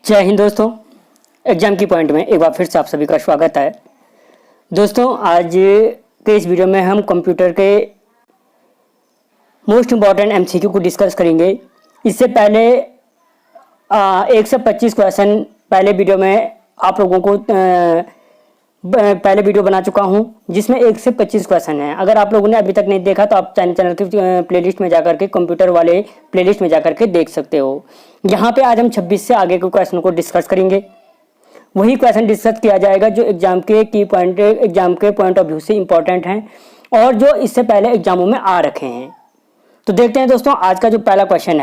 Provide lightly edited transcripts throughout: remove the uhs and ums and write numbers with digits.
जय हिंद दोस्तों। एग्जाम की पॉइंट में एक बार फिर से आप सभी का स्वागत है। दोस्तों आज के इस वीडियो में हम कंप्यूटर के मोस्ट इम्पॉर्टेंट एमसीक्यू को डिस्कस करेंगे। इससे पहले 125 क्वेश्चन पहले वीडियो में आप लोगों को पहले वीडियो बना चुका हूं जिसमें 125 क्वेश्चन हैं। अगर आप लोगों ने अभी तक नहीं देखा तो आप चैनल के प्लेलिस्ट में जाकर के कंप्यूटर वाले प्लेलिस्ट में जाकर के देख सकते हो। यहाँ पे आज हम 26 से आगे के क्वेश्चन को डिस्कस करेंगे। वही क्वेश्चन डिस्कस किया जाएगा जो एग्जाम के पॉइंट ऑफ व्यू से इंपॉर्टेंट हैं और जो इससे पहले एग्जामों में आ रखे हैं। तो देखते हैं दोस्तों आज का जो पहला क्वेश्चन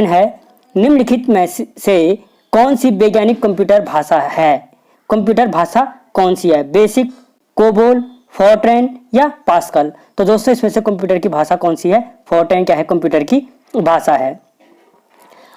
है निम्नलिखित में से कौन सी वैज्ञानिक कंप्यूटर भाषा है। कंप्यूटर भाषा कौन सी है? बेसिक, कोबोल, फोर्ट्रैन या पास्कल। तो दोस्तों इसमें से कंप्यूटर की भाषा कौन सी है? फोर्ट्रैन क्या है? कंप्यूटर की भाषा है।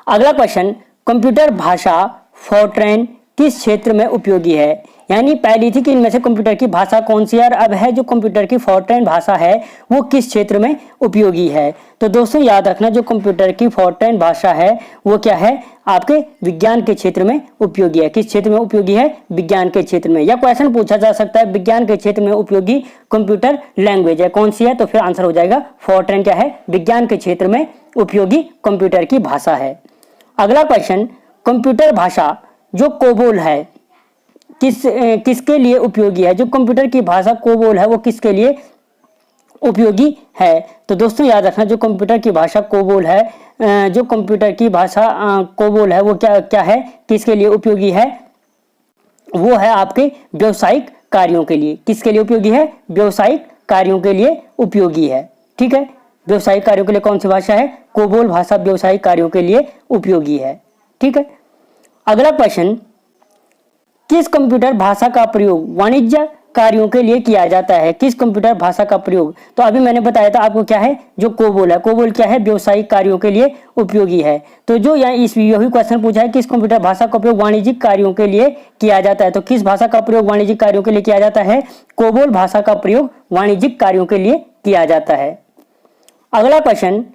अगला क्वेश्चन, कंप्यूटर भाषा फोर्ट्रैन किस क्षेत्र में उपयोगी है? यानी पहली थी कि इनमें से कंप्यूटर की भाषा कौन सी है और अब है जो कंप्यूटर की फोर्ट्रैन भाषा है वो किस क्षेत्र में उपयोगी है। तो दोस्तों याद रखना जो कंप्यूटर की फोर्ट्रैन भाषा है वो क्या है? आपके विज्ञान के क्षेत्र में उपयोगी है। किस क्षेत्र में उपयोगी है? विज्ञान के क्षेत्र में। या क्वेश्चन पूछा जा सकता है विज्ञान के क्षेत्र में उपयोगी कंप्यूटर लैंग्वेज है कौन सी है? तो फिर आंसर हो जाएगा फोर्ट्रैन क्या है? विज्ञान के क्षेत्र में उपयोगी कंप्यूटर की भाषा है। अगला क्वेश्चन, कंप्यूटर भाषा जो कोबोल है किसके लिए उपयोगी है? जो कंप्यूटर की भाषा कोबोल है वो किसके लिए उपयोगी है? तो दोस्तों याद रखना जो कंप्यूटर की भाषा कोबोल है वो क्या है? किसके लिए उपयोगी है? वो है आपके व्यावसायिक कार्यों के लिए। किसके लिए उपयोगी है? व्यावसायिक कार्यों के लिए उपयोगी है। ठीक है, व्यावसायिक कार्यों के लिए कौन सी भाषा है? कोबोल भाषा व्यावसायिक कार्यों के लिए उपयोगी है। ठीक है, अगला क्वेश्चन, किस कंप्यूटर भाषा का प्रयोग वाणिज्य कार्यों के लिए किया जाता है? किस कंप्यूटर भाषा का प्रयोग? तो अभी मैंने बताया था आपको क्या है जो कोबोल है। कोबोल क्या है? व्यावसायिक कार्यों के लिए उपयोगी है। तो जो यहाँ यही क्वेश्चन पूछा है किस कंप्यूटर भाषा का प्रयोग वाणिज्यिक कार्यों के लिए किया जाता है। तो किस भाषा का प्रयोग वाणिज्यिक कार्यों के लिए किया जाता है? कोबोल भाषा का प्रयोग वाणिज्यिक कार्यों के लिए किया जाता है। अगला क्वेश्चन,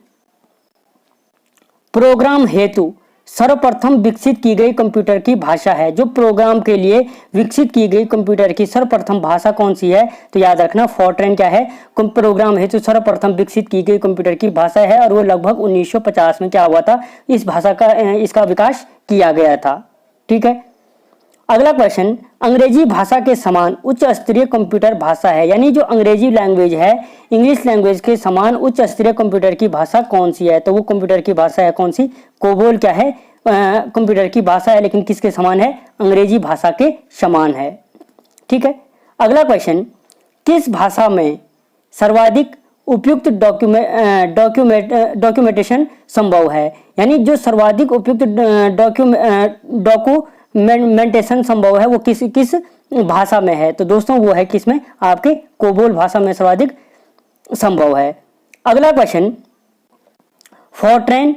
प्रोग्राम हेतु सर्वप्रथम विकसित की गई कंप्यूटर की भाषा है। जो प्रोग्राम के लिए विकसित की गई कंप्यूटर की सर्वप्रथम भाषा कौन सी है? तो याद रखना फोर्ट्रैन क्या है? प्रोग्राम हेतु सर्वप्रथम विकसित की गई कंप्यूटर की भाषा है और वो लगभग 1950 में क्या हुआ था? इस भाषा का इसका विकास किया गया था। ठीक है, अगला क्वेश्चन, अंग्रेजी भाषा के समान उच्च स्तरीय कंप्यूटर भाषा है। यानी जो अंग्रेजी लैंग्वेज है इंग्लिश लैंग्वेज के समान उच्च स्तरीय कंप्यूटर की भाषा कौन सी है? तो वो कंप्यूटर की भाषा है कौन सी? कोबोल क्या है? कंप्यूटर की भाषा है लेकिन किसके समान है? अंग्रेजी भाषा के समान है। ठीक है, अगला क्वेश्चन, किस भाषा में सर्वाधिक उपयुक्त डॉक्यूमेंटेशन संभव है? यानी जो सर्वाधिक उपयुक्त डॉक्यूमेंटेशन संभव है वो किस भाषा में है? तो दोस्तों वो है किसमें? आपके कोबोल भाषा में सर्वाधिक संभव है। अगला क्वेश्चन, फोर्ट्रैन,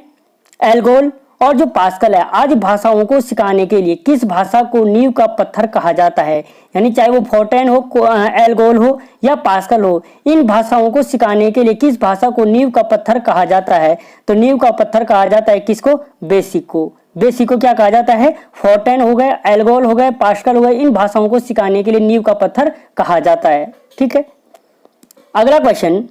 एल्गोल और जो पास्कल है आदि भाषाओं को सिखाने के लिए किस भाषा को नींव का पत्थर कहा जाता है? यानी चाहे वो फोर्ट्रैन हो, एल्गोल हो या पास्कल हो, इन भाषाओं को सिखाने के लिए किस भाषा को नींव का पत्थर कहा जाता है? तो नींव का पत्थर कहा जाता है किसको? बेसिक को। बेसिक को क्या कहा जाता है? फोर्ट्रैन हो गए, एल्गोल हो गए, पास्कल हो गए, इन भाषाओं को सिखाने के लिए नींव का पत्थर कहा जाता है। ठीक है, अगला क्वेश्चन,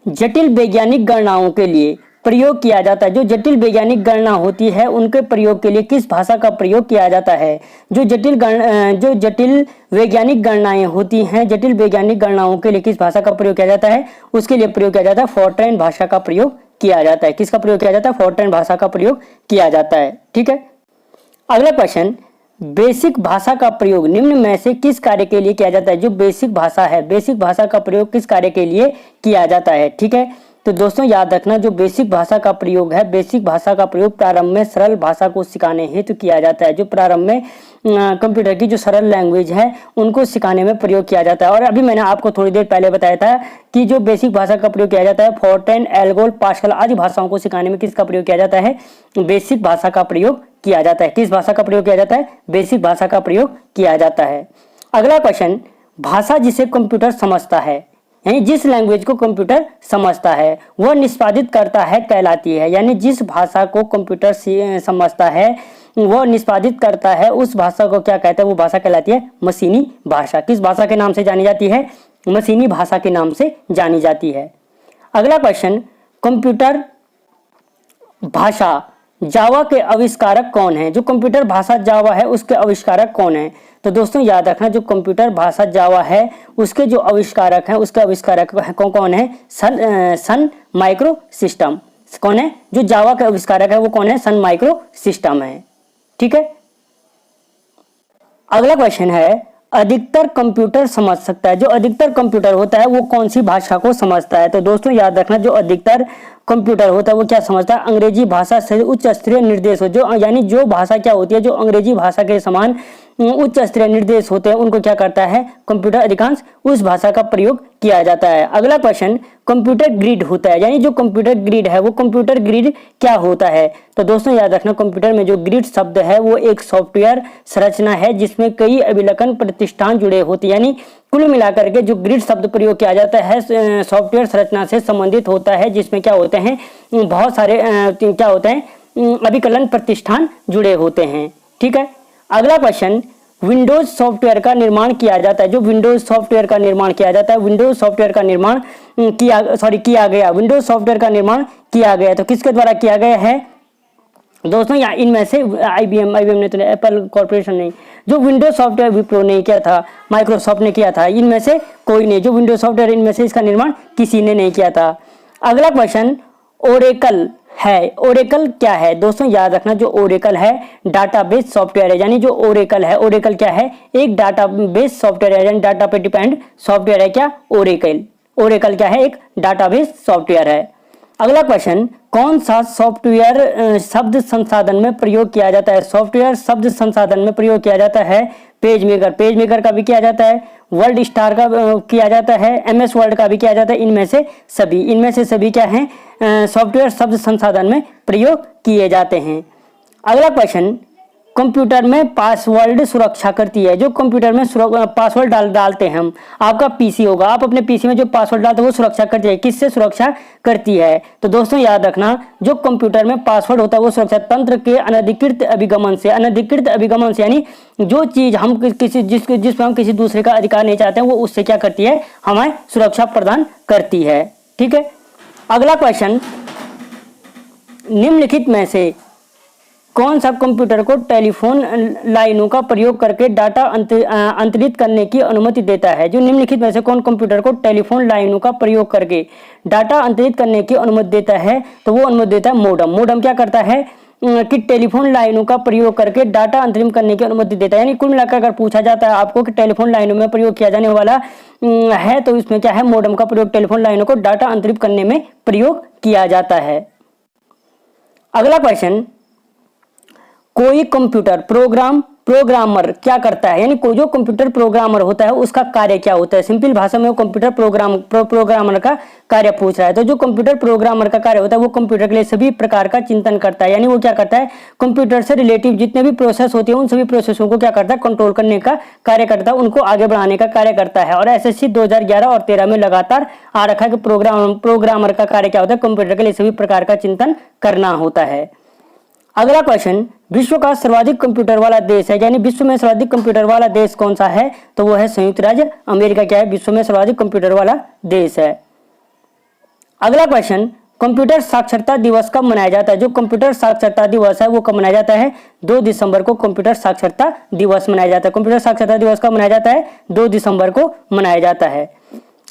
जटिल वैज्ञानिक गणनाओं के लिए प्रयोग किया जाता है। जो जटिल वैज्ञानिक गणना होती है उनके प्रयोग के लिए किस भाषा का प्रयोग किया जाता है? जो जटिल वैज्ञानिक गणनाएं होती हैं जटिल वैज्ञानिक गणनाओं के लिए किस भाषा का प्रयोग किया जाता है? उसके लिए प्रयोग किया जाता है फोर्ट्रैन भाषा का प्रयोग किया जाता है। किसका प्रयोग किया जाता है? फोर्ट्रैन भाषा का प्रयोग किया जाता है। ठीक है, अगला क्वेश्चन, बेसिक भाषा का प्रयोग निम्न में से किस कार्य के लिए किया जाता है? जो बेसिक भाषा है बेसिक भाषा का प्रयोग किस कार्य के लिए किया जाता है? ठीक है, तो दोस्तों याद रखना जो बेसिक भाषा का प्रयोग है बेसिक भाषा का प्रयोग प्रारंभ में सरल भाषा को सिखाने हेतु किया जाता है। जो प्रारंभ में कंप्यूटर की जो सरल लैंग्वेज है उनको सिखाने में प्रयोग किया जाता है। और अभी मैंने आपको थोड़ी देर पहले बताया था कि जो बेसिक भाषा का प्रयोग किया जाता है फोर्ट्रैन, एल्गोल, पास्कल आदि भाषाओं को सिखाने में किसका प्रयोग किया जाता है? बेसिक भाषा का प्रयोग किया जाता है। किस भाषा का प्रयोग किया जाता है? बेसिक भाषा का प्रयोग किया जाता है। अगला क्वेश्चन, भाषा जिसे कंप्यूटर समझता है यानी जिस लैंग्वेज को कंप्यूटर समझता है वह निष्पादित करता है कहलाती है। यानी जिस भाषा को कंप्यूटर समझता है वह निष्पादित करता है उस भाषा को क्या कहते हैं, वो भाषा कहलाती है मशीनी भाषा। किस भाषा के नाम से जानी जाती है? मशीनी भाषा के नाम से जानी जाती है। अगला क्वेश्चन, कंप्यूटर भाषा जावा के आविष्कारक कौन है? जो कंप्यूटर भाषा जावा है उसके आविष्कारक कौन है? तो दोस्तों याद रखना, जो कंप्यूटर भाषा जावा है उसके जो आविष्कारक हैं उसके आविष्कारक कौन है? Sun micro system. कौन है जो जावा के आविष्कारक है? वो कौन है? सन माइक्रो सिस्टम है। ठीक है। अगला क्वेश्चन है, अधिकतर कंप्यूटर समझ सकता है। जो अधिकतर कंप्यूटर होता है वो कौन सी भाषा को समझता है? तो दोस्तों याद रखना, जो अधिकतर कंप्यूटर होता है वो क्या समझता है? अंग्रेजी भाषा से उच्च स्तरीय निर्देश हो, जो यानी जो भाषा क्या होती है, जो अंग्रेजी भाषा के समान उच्च स्तरीय निर्देश होते हैं उनको क्या करता है कंप्यूटर, अधिकांश उस भाषा का प्रयोग किया जाता है। अगला क्वेश्चन, कंप्यूटर ग्रिड होता है, यानी जो कंप्यूटर ग्रिड है वो कंप्यूटर ग्रिड क्या होता है? तो दोस्तों याद रखना, कंप्यूटर में जो ग्रिड शब्द है वो एक सॉफ्टवेयर संरचना है जिसमें कई अभिलक्षण प्रतिष्ठान जुड़े होते हैं। यानी कुल मिलाकर के जो ग्रिड शब्द प्रयोग किया जाता है सॉफ्टवेयर संरचना से संबंधित होता है, जिसमें क्या होते हैं बहुत सारे क्या होते हैं अभिकलन प्रतिष्ठान जुड़े होते हैं। ठीक है। अगला क्वेश्चन, विंडोज सॉफ्टवेयर का निर्माण किया जाता है। जो विंडोज सॉफ्टवेयर का निर्माण किया जाता है, विंडोज सॉफ्टवेयर का निर्माण किया गया, विंडोज सॉफ्टवेयर का निर्माण किया गया तो किसके द्वारा किया गया है? दोस्तों यहाँ इनमें से IBM ने तो एप्पल कॉर्पोरेशन नहीं, जो विंडोज सॉफ्टवेयर विप्रो ने किया था, माइक्रोसॉफ्ट ने किया था, इनमें से कोई नहीं। जो विंडोज सॉफ्टवेयर इनमें से इसका निर्माण किसी ने नहीं किया था। अगला क्वेश्चन, ओरेकल है। ओरेकल क्या है? दोस्तों याद रखना, जो ओरेकल है डाटाबेस सॉफ्टवेयर है। यानी जो ओरेकल है, ओरेकल क्या है? एक डाटाबेस सॉफ्टवेयर है, यानी डाटा पे डिपेंड सॉफ्टवेयर है क्या? ओरेकल। ओरेकल क्या है? एक डाटाबेस सॉफ्टवेयर है। अगला क्वेश्चन, कौन सा सॉफ्टवेयर शब्द संसाधन में प्रयोग किया जाता है? सॉफ्टवेयर शब्द संसाधन में प्रयोग किया जाता है पेज मेकर। पेज मेकर का भी किया जाता है, वर्ल्ड स्टार का किया जाता है, MS वर्ड का भी किया जाता है। इनमें से सभी क्या हैं सॉफ्टवेयर शब्द संसाधन में प्रयोग किए जाते हैं। अगला क्वेश्चन, कंप्यूटर में पासवर्ड सुरक्षा करती है। जो कंप्यूटर में पासवर्ड डालते हैं हम, आपका PC होगा, आप अपने PC में जो पासवर्ड डालते हैं वो सुरक्षा करती है। किससे सुरक्षा करती है? तो दोस्तों याद रखना, जो कंप्यूटर में पासवर्ड होता है वो सुरक्षा तंत्र के अनधिकृत अभिगमन से, यानी जो चीज हम जिसमें हम किसी दूसरे का अधिकार नहीं चाहते हैं वो उससे क्या करती है? हमें सुरक्षा प्रदान करती है। ठीक है। अगला क्वेश्चन, निम्नलिखित में से कौन सा कंप्यूटर को टेलीफोन लाइनों का प्रयोग करके डाटा अंतरित करने की अनुमति देता है? जो निम्नलिखित में से कौन कंप्यूटर को टेलीफोन लाइनों का प्रयोग करके डाटा अंतरित करने की अनुमति देता है? तो वो अनुमति देता है मोडम। मोडम क्या करता है कि टेलीफोन लाइनों का प्रयोग करके डाटा अंतरित करने की अनुमति देता है। यानी कुल मिलाकर अगर पूछा जाता है आपको कि टेलीफोन लाइनों में प्रयोग किया जाने वाला है तो इसमें क्या है? मोडम का प्रयोग टेलीफोन लाइनों को डाटा अंतरित करने में प्रयोग किया जाता है। अगला क्वेश्चन, कोई कंप्यूटर प्रोग्रामर क्या करता है? यानी कोई जो कंप्यूटर प्रोग्रामर होता है उसका कार्य क्या होता है? सिंपल भाषा में वो कंप्यूटर प्रोग्रामर का कार्य पूछ रहा है। तो जो कंप्यूटर प्रोग्रामर का कार्य होता है वो कंप्यूटर के लिए सभी प्रकार का चिंतन करता है। यानी वो क्या करता है? कंप्यूटर से रिलेटिव जितने भी प्रोसेस होते हैं उन सभी प्रोसेसों को क्या करता है? कंट्रोल करने का कार्य करता है, उनको आगे बढ़ाने का कार्य करता है। और SSC 2011 और 13 में लगातार आ रखा है कि प्रोग्रामर का कार्य क्या होता है? कंप्यूटर के लिए सभी प्रकार का चिंतन करना होता है। अगला क्वेश्चन, विश्व का सर्वाधिक कंप्यूटर वाला देश है, यानी विश्व में सर्वाधिक कंप्यूटर वाला देश कौन सा है? तो वो है संयुक्त राज्य अमेरिका। क्या है? विश्व में सर्वाधिक कंप्यूटर वाला देश है। अगला क्वेश्चन, कंप्यूटर साक्षरता दिवस कब मनाया जाता है? जो कंप्यूटर साक्षरता दिवस है वो कब मनाया जाता है? 2 दिसंबर को कंप्यूटर साक्षरता दिवस मनाया जाता है। कंप्यूटर साक्षरता दिवस कब मनाया जाता है? 2 दिसंबर को मनाया जाता है।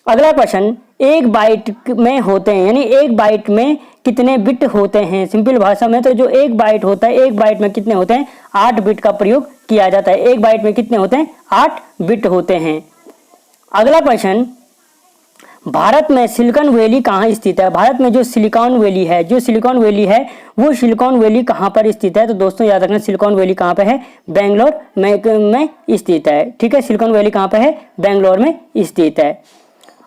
अगला क्वेश्चन, 1 बाइट में होते हैं, यानी 1 बाइट में कितने बिट होते हैं? सिंपल भाषा में तो जो 1 बाइट होता है 1 बाइट में कितने होते हैं? 8 बिट का प्रयोग किया जाता है। 1 बाइट में कितने होते हैं? 8 बिट होते हैं। अगला क्वेश्चन, भारत में सिलिकॉन वैली कहाँ स्थित है? भारत में जो सिलिकॉन वैली है वो सिलिकॉन वैली कहाँ पर स्थित है? तो दोस्तों याद रखना, सिलिकॉन वैली कहाँ पे है? बेंगलोर में स्थित है। ठीक है, सिलिकॉन वैली कहाँ पे है? बेंगलोर में स्थित है।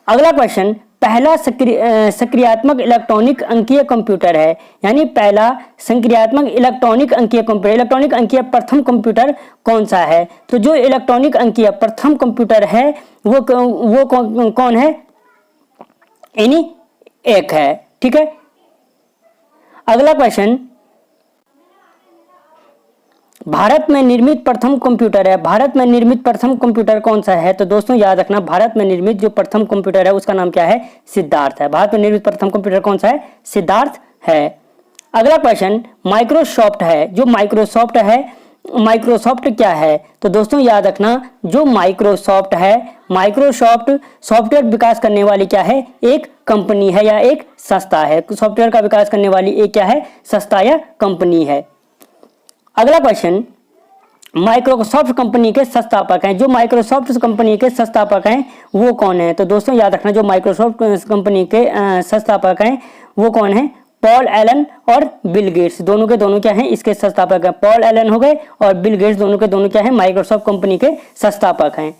अगला क्वेश्चन, पहला सक्रियात्मक इलेक्ट्रॉनिक अंकीय कंप्यूटर है, यानी पहला सक्रियात्मक इलेक्ट्रॉनिक अंकीय कंप्यूटर, इलेक्ट्रॉनिक अंकीय प्रथम कंप्यूटर कौन सा है? तो जो इलेक्ट्रॉनिक अंकीय प्रथम कंप्यूटर है वो कौन है? एनी एक है। ठीक है, अगला क्वेश्चन, भारत में निर्मित प्रथम कंप्यूटर है, भारत में निर्मित प्रथम कंप्यूटर कौन सा है? तो दोस्तों याद रखना, भारत में निर्मित जो प्रथम कंप्यूटर है उसका नाम क्या है? सिद्धार्थ है। भारत में निर्मित प्रथम कंप्यूटर कौन सा है? सिद्धार्थ है। अगला क्वेश्चन, माइक्रोसॉफ्ट है, जो माइक्रोसॉफ्ट है, माइक्रोसॉफ्ट क्या है? तो दोस्तों याद रखना, जो माइक्रोसॉफ्ट है, माइक्रोसॉफ्ट सॉफ्टवेयर विकास करने वाली क्या है? एक कंपनी है या एक संस्था है। सॉफ्टवेयर का विकास करने वाली एक क्या है? संस्था या कंपनी है। अगला क्वेश्चन, माइक्रोसॉफ्ट कंपनी के संस्थापक हैं, जो माइक्रोसॉफ्ट कंपनी के संस्थापक हैं वो कौन है? तो दोस्तों याद रखना, जो माइक्रोसॉफ्ट कंपनी के संस्थापक हैं वो कौन है? पॉल एलन और बिल गेट्स, दोनों के दोनों क्या हैं? इसके संस्थापक हैं। पॉल एलन हो गए और बिल गेट्स दोनों के दोनों क्या हैं? माइक्रोसॉफ्ट कंपनी के संस्थापक हैं।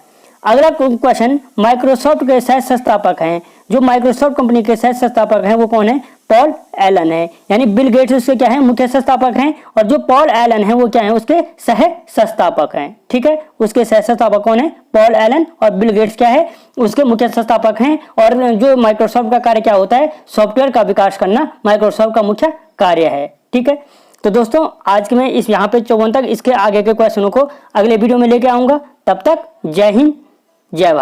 अगला क्वेश्चन, माइक्रोसॉफ्ट के सह संस्थापक हैं, जो माइक्रोसॉफ्ट कंपनी के सह संस्थापक हैं वो कौन है? पॉल एलन है। यानी बिल गेट्स उसके क्या है? मुख्य संस्थापक हैं, और जो पॉल एलन है वो क्या है? उसके सह संस्थापक हैं। ठीक है, उसके सह संस्थापक कौन है? पॉल एलन, और बिल गेट्स क्या है? उसके मुख्य संस्थापक हैं। और जो माइक्रोसॉफ्ट का कार्य क्या होता है? सॉफ्टवेयर का विकास करना माइक्रोसॉफ्ट का मुख्य कार्य है। ठीक है, तो दोस्तों आज के मैं इस यहाँ पे 54 तक, इसके आगे के क्वेश्चनों को अगले वीडियो में लेके आऊंगा। तब तक जय हिंद, जय भारत।